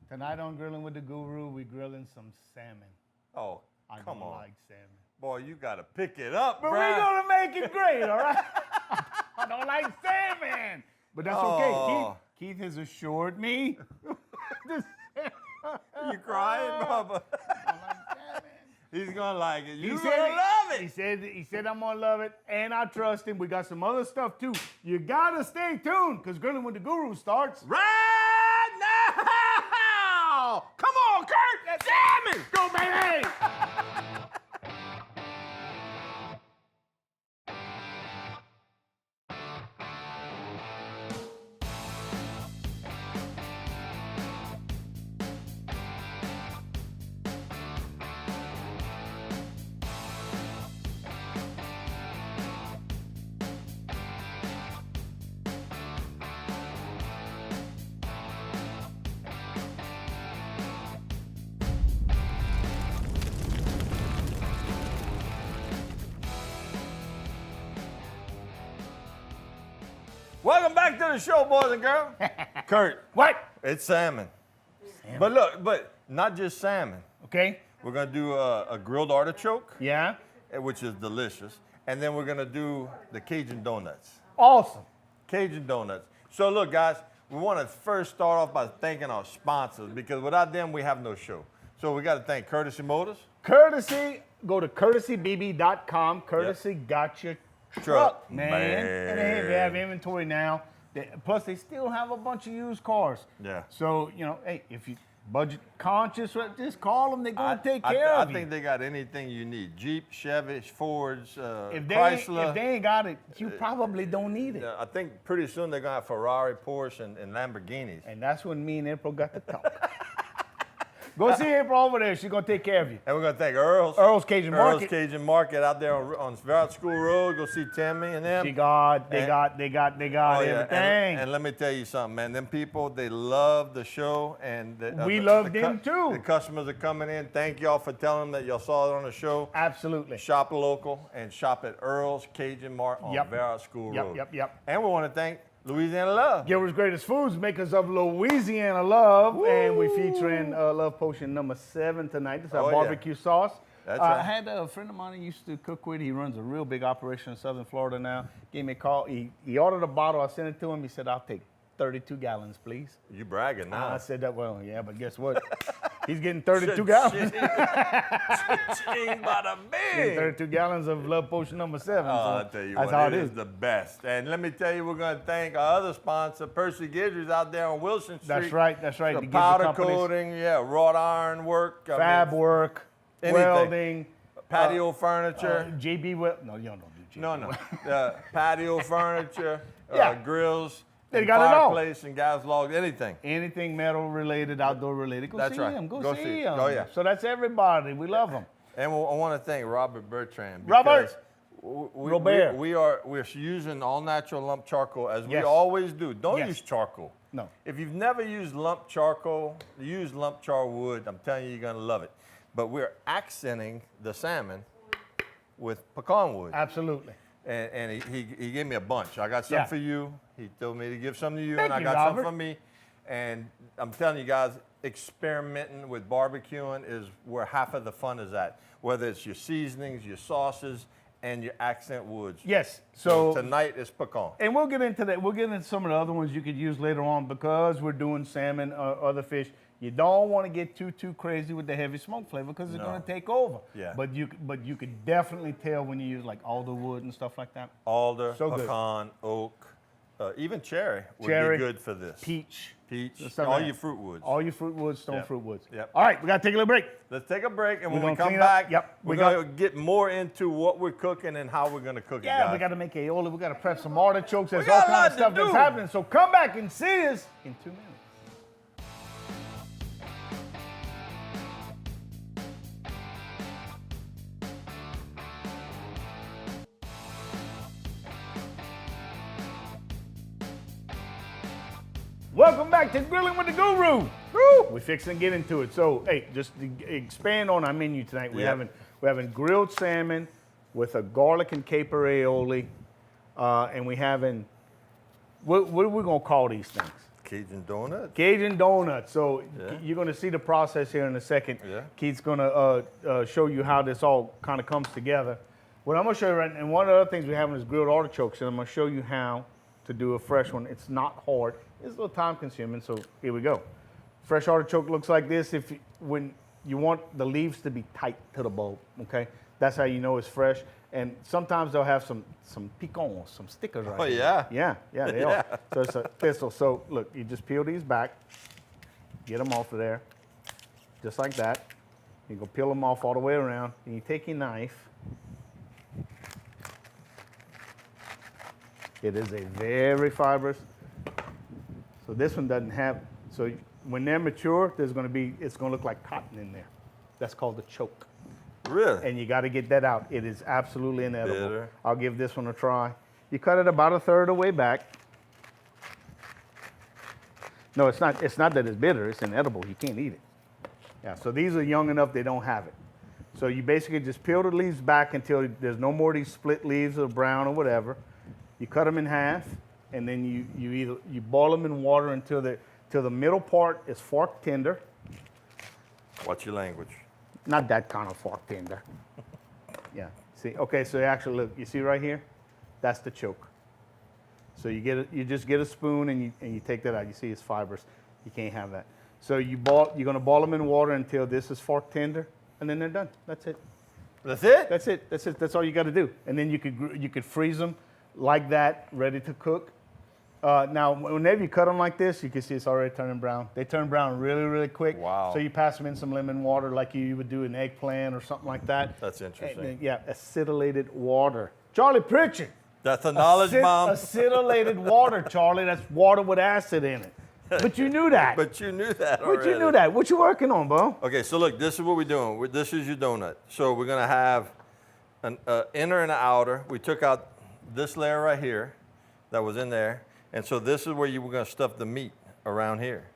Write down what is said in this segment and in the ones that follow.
Tonight on Grilling with the Guru, we're grilling some salmon. Oh, I come don't on. like salmon. Boy, you got to pick it up, But bruh. we're going to make it great, all right? I don't like salmon. But that's okay. Oh. Keith has assured me. You crying, Bubba? He's gonna like it. You're said gonna love it. He said I'm gonna love it, and I trust him. We got some other stuff too. You gotta stay tuned, because Grilling with the Guru starts Right now! Come on, Kurt! Salmon! Go, baby! Welcome back to the show, boys and girls. Kurt, What? it's salmon. But look, not just salmon. Okay. We're gonna do a grilled artichoke, Yeah. which is delicious. And then we're gonna do the Cajun donuts. Awesome. Cajun donuts. So look, guys, we want to first start off by thanking our sponsors, because without them, we have no show. So we got to thank Courtesy Motors. Courtesy, go to courtesybb.com. Courtesy got your truck, man. And hey, they have inventory now. Plus, they still have a bunch of used cars. Yeah. So, hey, if you budget conscious, just call them. They're going to take care of you. I think they got anything you need. Jeep, Chevy, Fords, If Chrysler. they ain't got it, you probably don't need it. I think pretty soon they're going to have Ferrari, Porsche, and Lamborghinis. And that's when me and April got to talk. Go see April over there. She's going to take care of you. And we're going to thank Earl's. Earl's Cajun Market. Cajun Market out there on Verrett School Road. Go see Tammy and them. They got everything. And let me tell you something, man. Them people, they love the show. And We love them too. The customers are coming in. Thank y'all for telling them that y'all saw it on the show. Absolutely. Shop local and shop at Earl's Cajun Market on Verrett School Road. Yep. And we want to thank Louisiana Love. Gilbert's Greatest Foods, makers of Louisiana Love. Woo! And we're featuring Love Potion number 7 tonight. This is our barbecue sauce. That's right. I had a friend of mine I used to cook with. He runs a real big operation in Southern Florida now. Gave me a call. He ordered a bottle. I sent it to him. He said, I'll take 32 gallons, please. You bragging now. I said that, well, yeah, but guess what? He's getting 32 gallons. Ching, bada bing. 32 gallons of Love Potion number 7. Oh, I'll tell you that's what, how it is the best. And let me tell you, we're going to thank our other sponsor, Percy Guidry's out there on Wilson Street. That's right. The The powder coating, wrought iron work. Fab work, anything. welding. Patio furniture. JB, no, you don't do JB. No. Patio furniture, grills, They and got it all. fireplace and gas logs, anything. Anything metal related, outdoor related. Go That's see right. them. Go Go see see. them. Oh, yeah. So that's everybody. We love them. And I want to thank Robert Bertrand. Robert! Robert. We're using all natural lump charcoal as we always do. Don't use charcoal. No. If you've never used lump charcoal, use lump char wood. I'm telling you, you're going to love it. But we're accenting the salmon with pecan wood. Absolutely. And he gave me a bunch. I got some for you. He told me to give some to you, Thank and I you, got Robert. some for me. And I'm telling you guys, experimenting with barbecuing is where half of the fun is at. Whether it's your seasonings, your sauces, and your accent woods. Yes. So tonight is pecan. And we'll get into that. We'll get into some of the other ones you could use later on, because we're doing salmon or other fish. You don't want to get too crazy with the heavy smoke flavor, because it's going to take over. Yeah. But you could definitely tell when you use like alder wood and stuff like that. Alder, So good. pecan, oak, even cherry would Cherry, be good for this. Peach. All like your that. fruit woods. All your fruit woods, stone fruit woods. Yep. All right, we got to take a little break. Let's take a break, and when We're we gonna come clean up. back, we're going to get more into what we're cooking and how we're going to cook it, Yeah, guys. we got to make aioli. We got to prep some artichokes. There's We all got a kinds lot of to stuff that's do. happening. So come back and see us in 2 minutes. Welcome back to Grilling with the Guru. Woo! We're fixing to get into it. So, hey, just to expand on our menu tonight. We're having grilled salmon with a garlic and caper aioli, and we having what are we gonna call these things? Cajun donut. Cajun donuts. So Yeah. you're going to see the process here in a second. Yeah. Keith's going to show you how this all kind of comes together. What I'm going to show you right now, and one of the other things we have is grilled artichokes, and I'm going to show you how to do a fresh one. It's not hard. It's a little time consuming, so here we go. Fresh artichoke looks like this when you want the leaves to be tight to the bulb, okay? That's how you know it's fresh. And sometimes they'll have some picons, some stickers right here. Yeah. Yeah, they are. So it's a thistle. So look, you just peel these back, get them off of there, just like that. You go peel them off all the way around, and you take your knife. It is a very fibrous. So this one doesn't have, so when they're mature, it's going to look like cotton in there. That's called the choke. Really? And you got to get that out. It is absolutely inedible. Bitter. I'll give this one a try. You cut it about a third of the way back. No, it's not that it's bitter. It's inedible. You can't eat it. Yeah, so these are young enough they don't have it. So you basically just peel the leaves back until there's no more of these split leaves or brown or whatever. You cut them in half, and then you boil them in water until the middle part is fork tender. Watch your language. Not that kind of fork tender. Yeah. See. Okay. So actually, look. You see right here? That's the choke. So you just get a spoon and you take that out. You see it's fibrous. You can't have that. So you're gonna boil them in water until this is fork tender, and then they're done. That's it. That's it? That's it. That's it. That's all you got to do. And then you could freeze them like that, ready to cook. Now, whenever you cut them like this, you can see it's already turning brown. They turn brown really, really quick. Wow. So you pass them in some lemon water like you would do an eggplant or something like that. That's interesting. And, yeah, acidylated water. Charlie Pritchard. That's the knowledge, Mom. Acidylated water, Charlie. That's water with acid in it. But you knew that. But you knew that already. But you knew that. What you working on, Bo? Okay, so look, this is what we're doing. This is your donut. So we're gonna have an inner and an outer. We took out this layer right here that was in there. And so this is where you were gonna stuff the meat around here.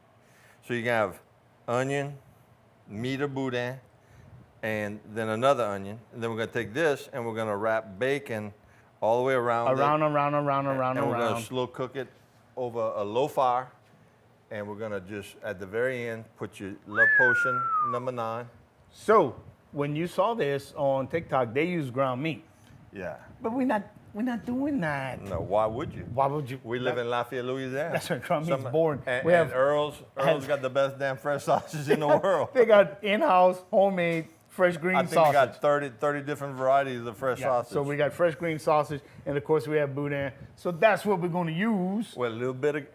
So you can have onion, meat or boudin, and then another onion. And then we're gonna take this and we're gonna wrap bacon all the way around it. Around. And we're gonna slow cook it over a low fire. And we're gonna just, at the very end, put your love potion number 9. So when you saw this on TikTok, they use ground meat. Yeah. But we're not doing that. No, why would you? Why would you? We live in Lafayette, Louisiana. That's right, ground meat's boring. And, We have Earl's got the best damn fresh sausages in the world. They got in-house, homemade, fresh green I think sausage. they got 30 different varieties of fresh sausage. So we got fresh green sausage, and of course we have boudin. So that's what we're going to use. With a little bit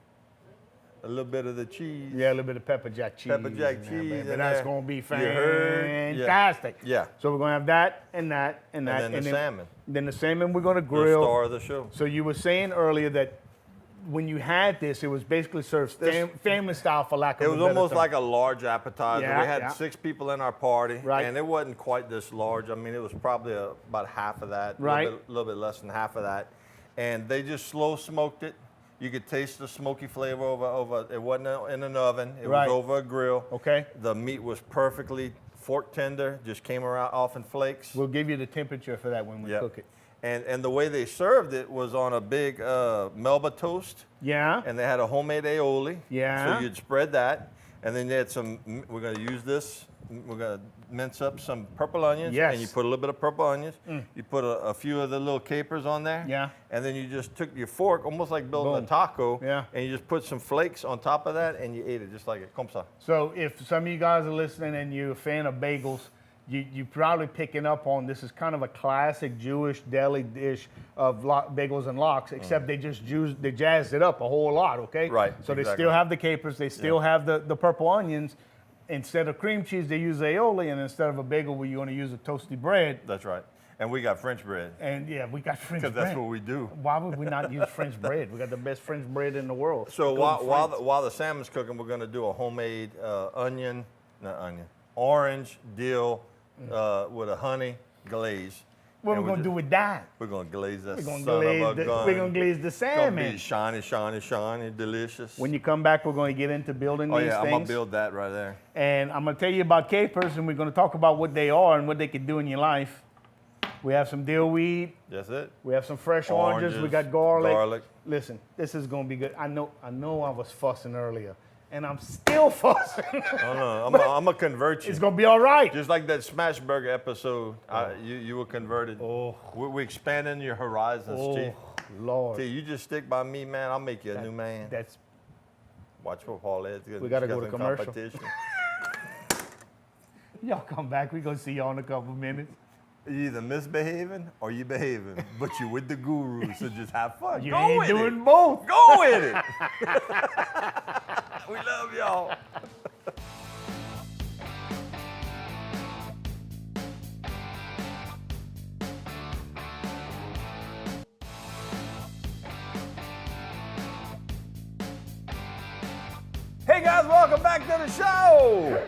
of the cheese. Yeah, a little bit of pepper jack cheese. Pepper jack in there, cheese baby. in That's there. going to be You heard? Yeah. fantastic. Yeah. So we're going to have that and that and that. And then the salmon. Then the salmon we're going to The grill. star of the show. So you were saying earlier that when you had this, it was basically served family style, for lack of It a was better almost term. like a large appetizer. Yeah, We had yeah. 6 people in our party, Right. and it wasn't quite this large. I mean, it was probably about half of that, Right. a little bit less than half of that. And they just slow smoked it. You could taste the smoky flavor over. It wasn't in an oven. It Right. was over a grill. Okay. The meat was perfectly fork tender. Just came around off in flakes. We'll give you the temperature for that when we Yep. cook it. And the way they served it was on a big Melba toast. Yeah. And they had a homemade aioli. Yeah. So you'd spread that, and then they had we're gonna use this, we're gonna mince up some purple onions. Yes. And you put a little bit of purple onions. You put a few of the little capers on there. Yeah. And then you just took your fork, almost like building Boom. a taco. Yeah. And you just put some flakes on top of that, and you ate it just like it. Comme ça. So if some of you guys are listening and you're a fan of bagels, you probably picking up on this is kind of a classic Jewish deli dish of bagels and lox, except they jazzed it up a whole lot, okay? Right, So they exactly. still have the capers, they still have the purple onions. Instead of cream cheese, they use aioli, and instead of a bagel, we're going to use a toasty bread. That's right. And we got French bread. And yeah, we got French bread. Because that's what we do. Why would we not use French bread? We got the best French bread in the world. So It goes to France. while the salmon's cooking, we're gonna do a homemade orange dill with a honey glaze. What And we're going to do with that? We're gonna glaze that We're going son to of a glaze gun. we're gonna glaze the It's gonna be salmon. shiny, shiny, shiny, delicious. When you come back, we're going to get into building oh these yeah, things. I'm gonna build that right there. And I'm going to tell you about capers, and we're going to talk about what they are and what they can do in your life. We have some dill weed. That's it. We have some fresh oranges. We got garlic. Listen, this is gonna be good. I know I was fussing earlier, and I'm still fussing. Oh no, I'm gonna convert you. It's gonna be all right. Just like that Smash Burger episode, you were converted. Oh, We're expanding your horizons, Chief. Lord. See, you just stick by me, man. I'll make you a new man. That's Watch for Paulette's. We gotta go to commercial. Competition. y'all come back. We gonna see y'all in a couple minutes. You either misbehaving or you behaving, but you with the guru, so just have fun. You Go ain't with doing it. both. Go with it. We love y'all. Hey guys, welcome back to the show.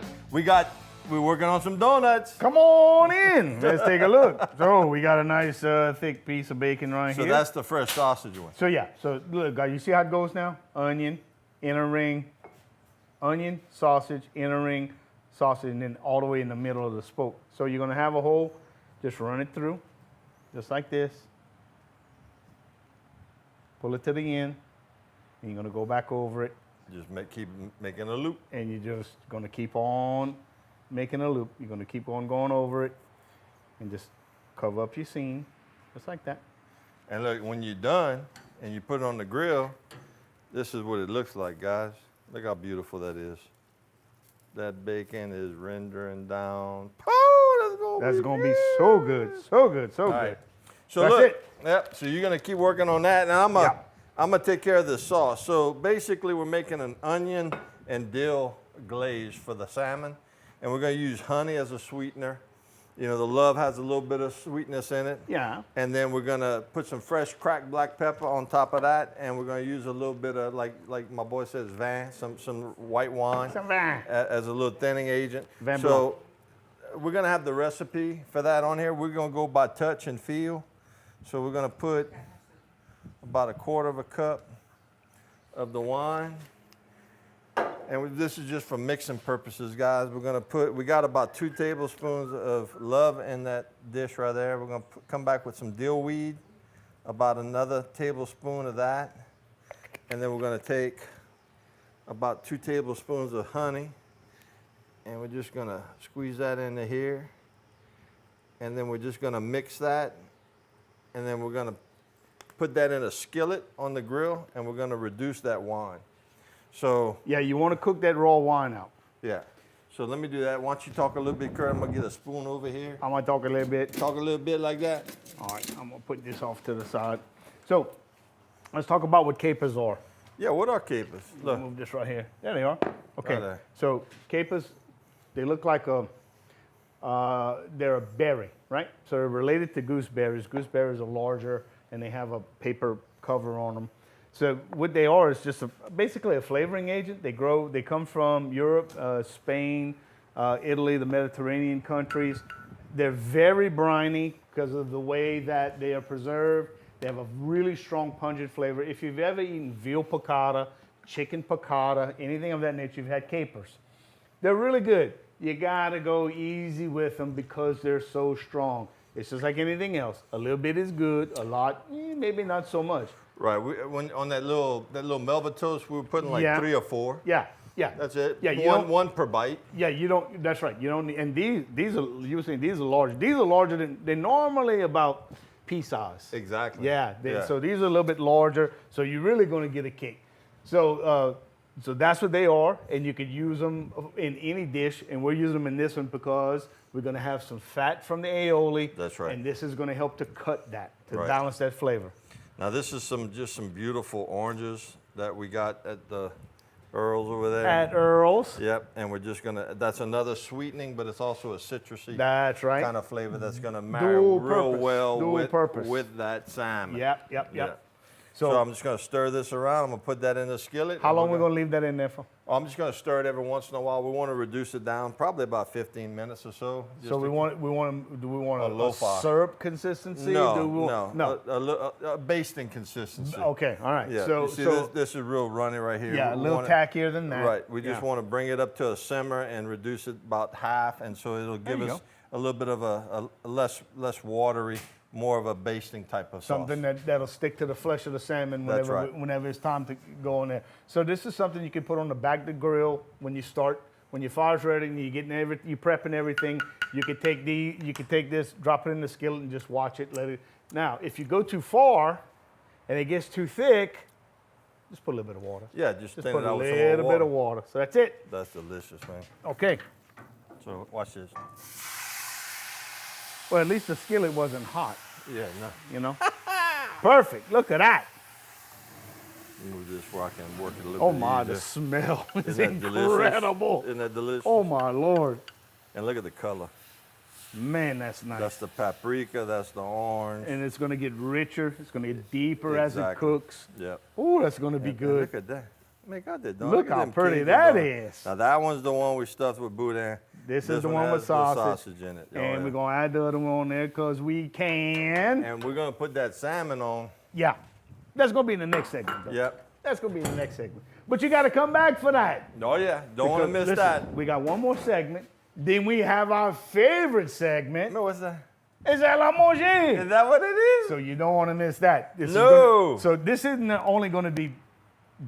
We're working on some donuts. Come on in. Let's take a look. So we got a nice thick piece of bacon right So here. that's the fresh sausage one. So yeah. So look, guys, you see how it goes now? Onion, inner ring, onion, sausage, inner ring, sausage, and then all the way in the middle of the spoke. So you're gonna have a hole. Just run it through, just like this. Pull it to the end. And you're gonna go back over it. Just keep making a loop. And you're just gonna keep on making a loop. You're gonna keep on going over it and just cover up your seam, just like that. And look, when you're done and you put it on the grill, this is what it looks like, guys. Look how beautiful that is. That bacon is rendering down. Oh, That's gonna be so good, so good, so All good. right. So That's look, it. Yep. So you're gonna keep working on that, and I'm gonna take care of the sauce. So basically, we're making an onion and dill glaze for the salmon, and we're gonna use honey as a sweetener. You know, the love has a little bit of sweetness in it. Yeah. And then we're gonna put some fresh cracked black pepper on top of that, and we're gonna use a little bit of like my boy says, vin, some white wine Some vin. as a little thinning agent. Vin So we're gonna have the recipe for that on here. We're gonna go by touch and feel. So we're gonna put about 1/4 cup of the wine. And this is just for mixing purposes, guys. We got about 2 tablespoons of love in that dish right there. We're gonna come back with some dill weed, about another tablespoon of that. And then we're gonna take about 2 tablespoons of honey, and we're just gonna squeeze that into here. And then we're just gonna mix that, and then we're gonna put that in a skillet on the grill, and we're gonna reduce that wine. So Yeah, you want to cook that raw wine out. yeah, so let me do that. Why don't you talk a little bit, Kurt? I'm gonna get a spoon over here. I'm gonna talk a little bit. Talk a little bit like that. All right, I'm gonna put this off to the side. So let's talk about what capers are. Yeah, what are capers? Look, Move this right here. There they are. Okay. Right there. So capers, they look like they're a berry, right? So they're related to gooseberries. Gooseberries are larger and they have a paper cover on them. So what they are is just basically a flavoring agent. They come from Europe, Spain, Italy, the Mediterranean countries. They're very briny because of the way that they are preserved. They have a really strong pungent flavor. If you've ever eaten veal piccata, chicken piccata, anything of that nature, you've had capers. They're really good. You gotta go easy with them because they're so strong. It's just like anything else. A little bit is good, a lot, maybe not so much. right? When on that little Melba toast, we were putting like Yeah. 3 or 4. Yeah, yeah. That's it. Yeah, one per bite. Yeah, you don't. That's right. You don't. And these are you were saying these are large. These are larger than they're normally about pea size. Exactly. Yeah. Yeah. So these are a little bit larger. So you're really going to get a kick. So so that's what they are, and you could use them in any dish. And we're using them in this one because we're going to have some fat from the aioli. That's right. And this is going to help to cut that to Right. balance that flavor. Now this is just some beautiful oranges that we got at the Earl's over there. At Earl's. Yep, and we're just gonna, that's another sweetening, but it's also a citrusy That's right. kind of flavor that's gonna marry Dual real purpose. well Dual purpose. with that salmon. Yep. Yeah. So, So I'm just gonna stir this around. I'm gonna put that in the skillet. how and long we're we going to leave that in there for? I'm just gonna stir it every once in a while. We want to reduce it down, probably about 15 minutes or so. just So to do we want A a low fire. syrup consistency? No, Do we no, no. a basting consistency. Okay, all right. Yeah. So, you see, so this is real runny right here. yeah, a We little wanna- tackier than that. Right. We just Yeah. want to bring it up to a simmer and reduce it about half, and so it'll give you us a little bit of a less watery, more of a basting type of sauce. Something that'll stick to the flesh of the salmon That's whenever, right. whenever it's time to go in there. So this is something you can put on the back of the grill when you start, when your fire's ready and you're getting you're prepping everything. You could take this, drop it in the skillet and just watch it, let it. Now, if you go too far and it gets too thick, just put a little bit of water. Yeah, just Just thin put it a out with some more little bit of water. So that's it. That's delicious, man. Okay. So watch this. Well, at least the skillet wasn't hot, Yeah, no. you know? Perfect. Look at that. Move this where I can work it a little Oh bit my, the easier. smell is Isn't that delicious? incredible. Isn't that delicious? Oh my Lord. And look at the color. Man, that's nice. That's the paprika, that's the orange. And it's going to get richer. It's going to get deeper as it Exactly. cooks. Yep. Oh, that's going to be And good. look at that. Man, God, that dog. Look at how them pretty Cajun that donuts. is. Now that one's the one we stuffed with boudin. This is the one with has the sausage. in it. And we're going to add the other one on there because we can. And we're gonna put that salmon on. Yeah. That's going to be in the next segment, though. Yep. That's going to be in the next segment. But you got to come back for that. Oh yeah, don't want to Because, miss listen, that. We got one more segment. Then we have our favorite segment. No, what's that? It's à la manger. Is that what it is? So you don't want to miss that. This No. so this isn't only going to be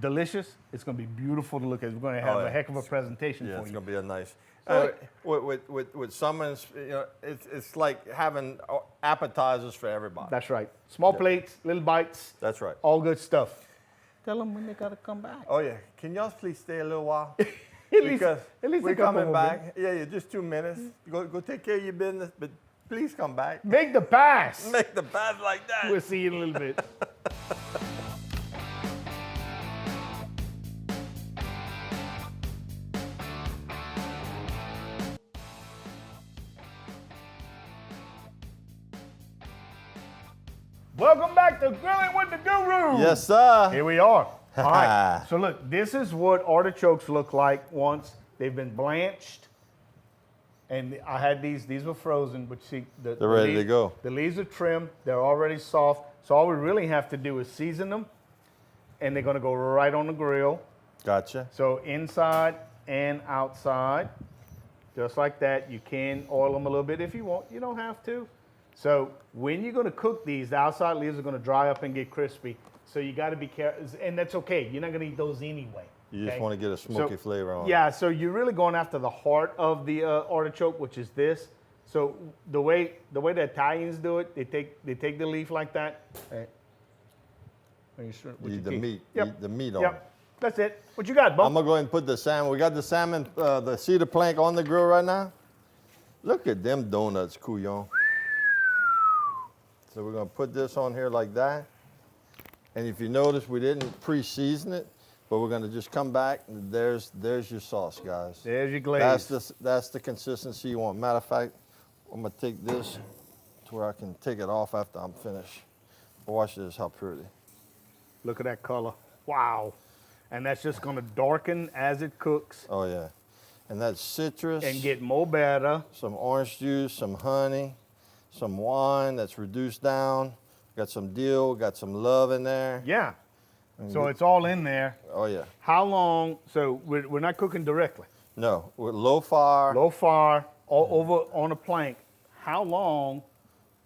delicious. It's going to be beautiful to look at. We're going to have Oh, a yeah. heck of a presentation Yeah, for it's you. gonna be a nice. So With summons, you know, it's like having appetizers for everybody. That's right. Small plates, little bites, That's right. all good stuff. Tell them when they got to come back. Oh yeah, can y'all please stay a little while? At least Because a we're couple coming more back. Yeah, just 2 minutes. Go take care of your business, but please come back. Make the pass. Make the pass like that. We'll see you in a little bit. Welcome back to Grilling with the Guru. Yes, sir. Here we are. All right. So look, this is what artichokes look like once they've been blanched. And I had these were frozen, but see, They're ready to go. The leaves are trimmed. They're already soft. So all we really have to do is season them, and they're going to go right on the grill. Gotcha. So inside and outside, just like that. You can oil them a little bit if you want. You don't have to. So when you're going to cook these, the outside leaves are going to dry up and get crispy. So you got to be careful, and that's okay. You're not going to eat those anyway. You just okay? want to get a smoky flavor on it. Yeah, so you're really going after the heart of the artichoke, which is this. So the way the Italians do it, they take the leaf like that. And you with Eat your the teeth. meat. Yep. Eat the meat on it. Yep. That's it. What you got, Bo? I'm gonna go ahead and put the salmon. We got the salmon, the cedar plank on the grill right now. Look at them donuts, couillon. So we're gonna put this on here like that. And if you notice, we didn't pre-season it, but we're gonna just come back. And there's your sauce, guys. There's your glaze. That's the consistency you want. Matter of fact, I'm gonna take this to where I can take it off after I'm finished. Watch this, how pretty. Look at that color. Wow. And that's just going to darken as it cooks Oh yeah, and that's citrus. and get more better. Some orange juice, some honey, some wine that's reduced down. Got some dill, got some love in there. Yeah. So it's all in there. Oh yeah. How long? So we're not cooking directly. No, with low fire. Low fire, all over on a plank. How long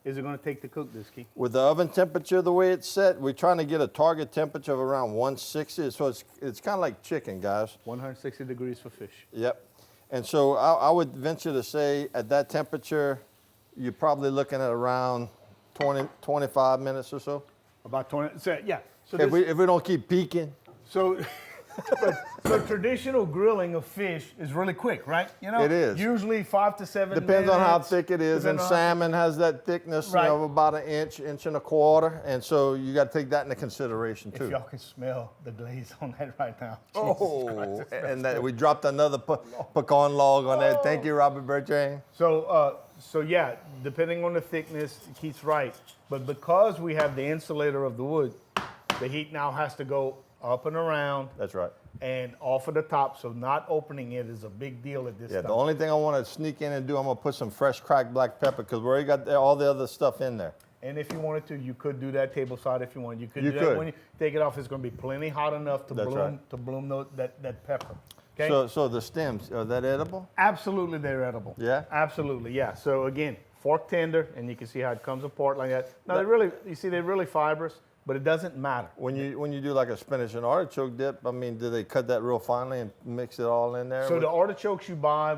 is it going to take to cook this, Key? With the oven temperature the way it's set, we're trying to get a target temperature of around 160. So it's kind of like chicken, guys. 160 degrees for fish. Yep. And so I would venture to say at that temperature, you're probably looking at around 20, 25 minutes or so. About 20. So, yeah. So If we don't keep peaking. So, so traditional grilling of fish is really quick, right? You know, It is. Usually 5 to 7 Depends minutes. on how thick it is, and Depends on- salmon has that thickness, Right. of about an inch, inch and a quarter, and so you got to take that into consideration If too. y'all can smell the glaze on that right now. Oh, and that we dropped another pecan log on there. Thank you, Robert Bertrand. So yeah, depending on the thickness, Keith's right. But because we have the insulator of the wood, the heat now has to go up and around That's right. and off of the top. So not opening it is a big deal at this Yeah, time. the only thing I want to sneak in and do, I'm gonna put some fresh cracked black pepper because we already got all the other stuff in there. And if you wanted to, you could do that table side if you want. You could You do that could. when you take it off. It's going to be plenty hot enough to That's bloom right. to bloom that pepper. Okay? So the stems, are that edible? Absolutely, they're edible. Yeah? Absolutely, yeah. So again, fork tender, and you can see how it comes apart like that. Now they're really fibrous, but it doesn't matter. When you do like a spinach and artichoke dip, I mean, do they cut that real finely and mix it all in there? So the artichokes you buy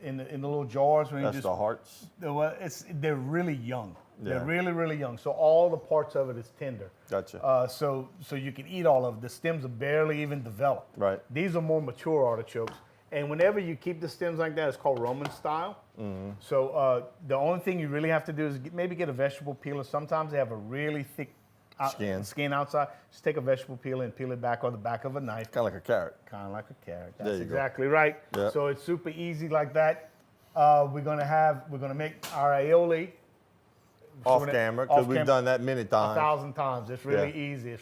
in the little jars, when That's you the hearts? well, they're really young. Yeah. They're really, really young. So all the parts of it is tender. Gotcha. So you can eat all of it. The stems are barely even developed. Right. These are more mature artichokes. And whenever you keep the stems like that, it's called Roman style. Mm-hmm. So the only thing you really have to do is maybe get a vegetable peeler. Sometimes they have a really thick skin outside. Just take a vegetable peeler and peel it back on the back of a knife. Kind of like a carrot. Kind of like a carrot. There That's you go. exactly right. Yeah. So it's super easy like that. We're gonna make our aioli Off camera, because we've done that many times. 1,000 times. It's really easy.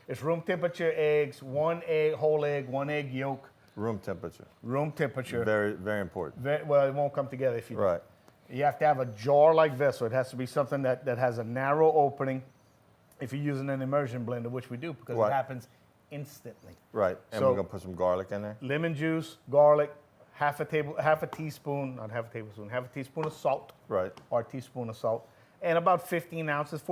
It's room temperature eggs, one egg yolk. Room temperature. Room temperature. Very, very important. Well, it won't come together if you don't. Right. You have to have a jar-like vessel. It has to be something that has a narrow opening if you're using an immersion blender, which we do because it happens instantly. Right. And So- we're gonna put some garlic in there. Lemon juice, garlic, half a teaspoon of salt. Right. Or a teaspoon of salt. And about 15 ounces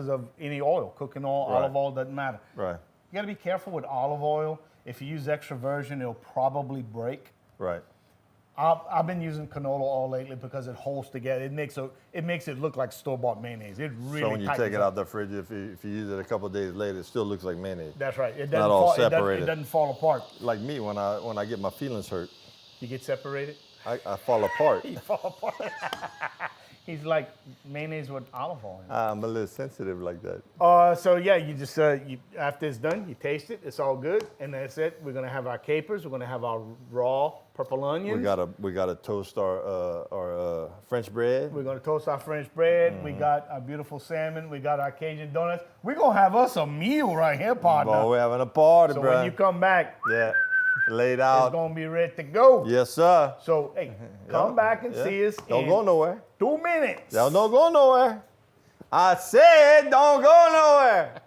of any oil, cooking oil, Right. olive oil, doesn't matter. Right. You gotta be careful with olive oil. If you use extra virgin, it'll probably break. Right. I've been using canola oil lately because it holds together. It makes it look like store-bought mayonnaise. It really So when you take tightens it up. out the fridge, if you use it a couple of days later, it still looks like mayonnaise. That's right. It Not all it separated. doesn't fall apart. Like me, when I get my feelings hurt, You get separated. I fall apart. You fall apart. He's like mayonnaise with olive oil. I'm a little sensitive like that. So yeah, you just after it's done, you taste it. It's all good, and that's it. We're gonna have our capers. We're gonna have our raw purple onions. We gotta toast our French bread. We're gonna toast our French bread. We got our beautiful salmon. We got our Cajun donuts. We're gonna have us a meal right here, partner. Oh, we're having a party, So bro. when you come back, Yeah, laid it's out. gonna be ready to go. Yes, sir. So hey, come back and see us. Don't in go nowhere. 2 minutes. Don't go nowhere. I said don't go nowhere.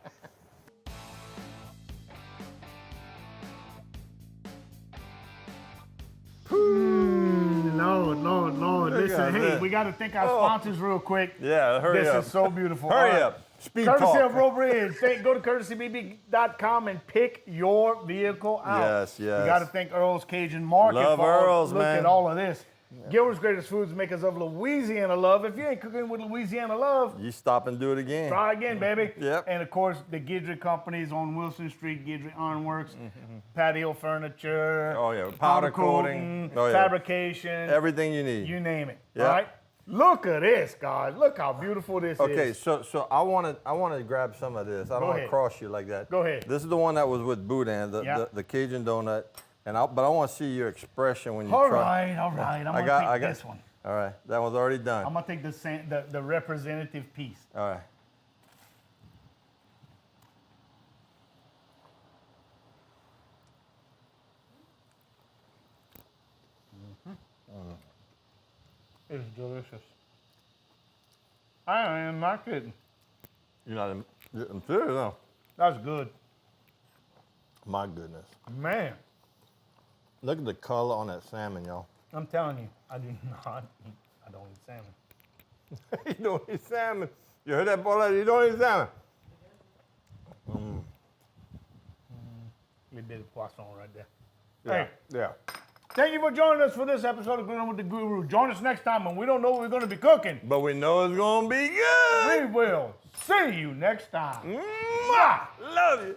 Lord. Look Listen, at hey, that. we got to thank our sponsors real quick. Yeah, hurry up. This is so beautiful. Hurry All right. up. Speed Courtesy talk. of Roe Bridge. Go to courtesybb.com and pick your vehicle out. Yes, yes. You got to thank Earl's Cajun Market. Love for Earl's, look man. at all of this. Gilbert's Greatest Foods, makers of Louisiana Love. If you ain't cooking with Louisiana Love, You stop and do it again. try again, baby. Yep. And of course, the Guidry Companies on Wilson Street, Guidry Ironworks, patio furniture. Oh, yeah. Powder coating. Oh, yeah. Fabrication. Everything you need. You name it. Yep. All right. Look at this, guys. Look how beautiful this Okay, is. so I want to grab some of this. I don't want to ahead. cross you like that. Go ahead. This is the one that was with Boudin, the Cajun donut, but I want to see your expression when you All try. right. I'm gonna take this one. All right, that one's already done. I'm gonna take the representative piece. All right. It's delicious. I am not kidding. You're not I'm serious, no. That's good. My goodness. Man, Look at the color on that salmon, y'all. I'm telling you, I don't eat salmon. You don't eat salmon. You heard that, Paula? You don't eat salmon. Little bit of poisson right there. Yeah. Hey, Yeah. thank you for joining us for this episode of Grillin with the Guru. Join us next time when we don't know what we're gonna be cooking. But we know it's gonna be good. We will see you next time. Mwah! Love you.